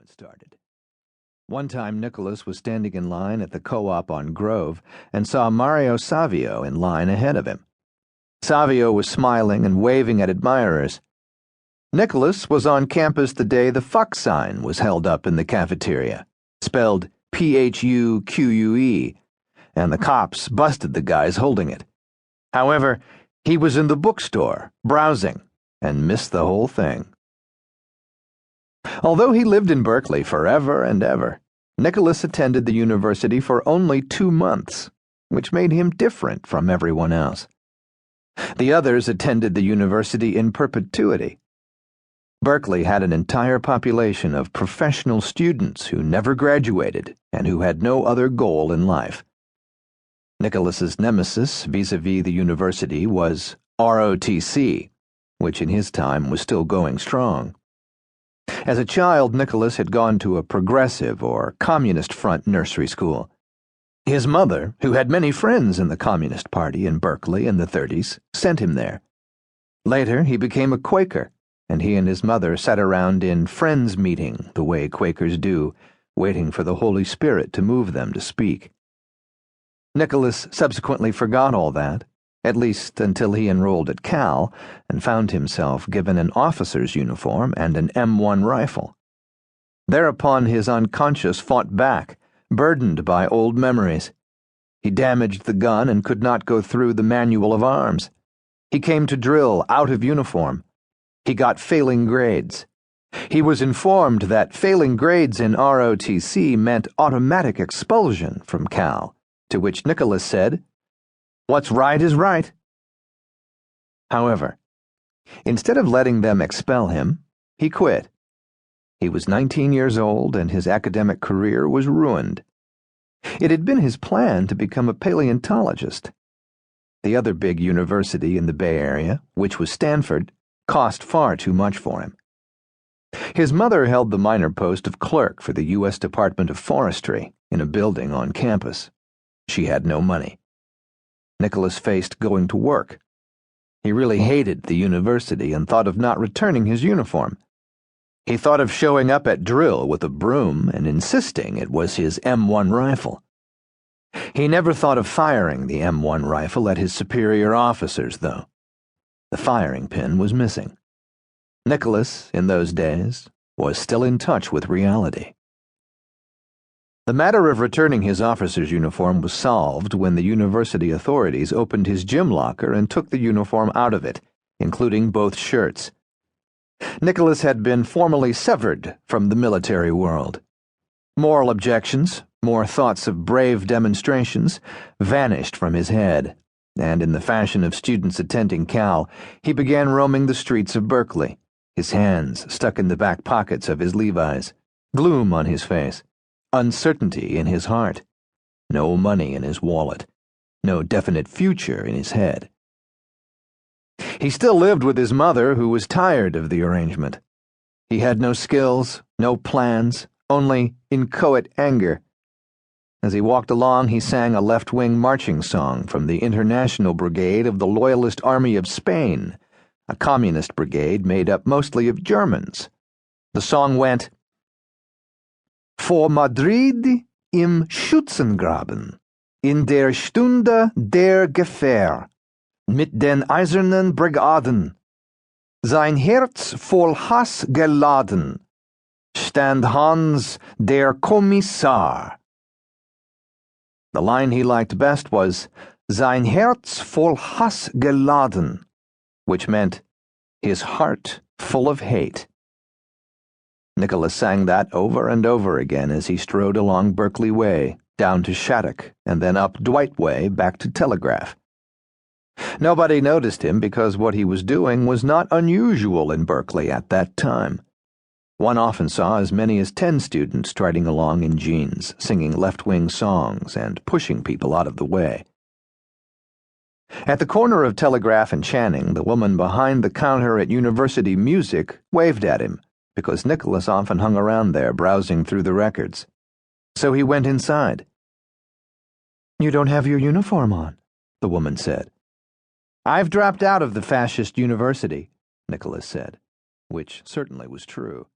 had started. One time Nicholas was standing in line at the co-op on Grove and saw Mario Savio in line ahead of him. Savio was smiling and waving at admirers. Nicholas was on campus the day the fuck sign was held up in the cafeteria, spelled PHUQUE, and the cops busted the guys holding it. However, he was in the bookstore, browsing, and missed the whole thing. Although he lived in Berkeley forever and ever, Nicholas attended the university for only 2 months, which made him different from everyone else. The others attended the university in perpetuity. Berkeley had an entire population of professional students who never graduated and who had no other goal in life. Nicholas's nemesis vis-a-vis the university was ROTC, which in his time was still going strong. As a child, Nicholas had gone to a progressive or communist front nursery school. His mother, who had many friends in the Communist Party in Berkeley in the 30s, sent him there. Later, he became a Quaker, and he and his mother sat around in Friends meeting the way Quakers do, waiting for the Holy Spirit to move them to speak. Nicholas subsequently forgot all that, at least until he enrolled at Cal and found himself given an officer's uniform and an M1 rifle. Thereupon his unconscious fought back, burdened by old memories. He damaged the gun and could not go through the manual of arms. He came to drill out of uniform. He got failing grades. He was informed that failing grades in ROTC meant automatic expulsion from Cal, to which Nicholas said, "What's right is right." However, instead of letting them expel him, he quit. He was 19 years old and his academic career was ruined. It had been his plan to become a paleontologist. The other big university in the Bay Area, which was Stanford, cost far too much for him. His mother held the minor post of clerk for the U.S. Department of Forestry in a building on campus. She had no money. Nicholas faced going to work. He really hated the university and thought of not returning his uniform. He thought of showing up at drill with a broom and insisting it was his M1 rifle. He never thought of firing the M1 rifle at his superior officers, though. The firing pin was missing. Nicholas, in those days, was still in touch with reality. The matter of returning his officer's uniform was solved when the university authorities opened his gym locker and took the uniform out of it, including both shirts. Nicholas had been formally severed from the military world. Moral objections, more thoughts of brave demonstrations, vanished from his head, and in the fashion of students attending Cal, he began roaming the streets of Berkeley, his hands stuck in the back pockets of his Levi's, gloom on his face, uncertainty in his heart, no money in his wallet, no definite future in his head. He still lived with his mother, who was tired of the arrangement. He had no skills, no plans, only inchoate anger. As he walked along, he sang a left-wing marching song from the International Brigade of the Loyalist Army of Spain, a communist brigade made up mostly of Germans. The song went, "Vor Madrid im Schützengraben, in der Stunde der Gefahr, mit den eisernen Brigaden, sein Herz voll Hass geladen, stand Hans der Kommissar." The line he liked best was, "Sein Herz voll Hass geladen," which meant, his heart full of hate. Nicholas sang that over and over again as he strode along Berkeley Way, down to Shattuck, and then up Dwight Way back to Telegraph. Nobody noticed him because what he was doing was not unusual in Berkeley at that time. One often saw as many as 10 students striding along in jeans, singing left-wing songs and pushing people out of the way. At the corner of Telegraph and Channing, the woman behind the counter at University Music waved at him, because Nicholas often hung around there browsing through the records. So he went inside. "You don't have your uniform on," the woman said. "I've dropped out of the fascist university," Nicholas said, which certainly was true.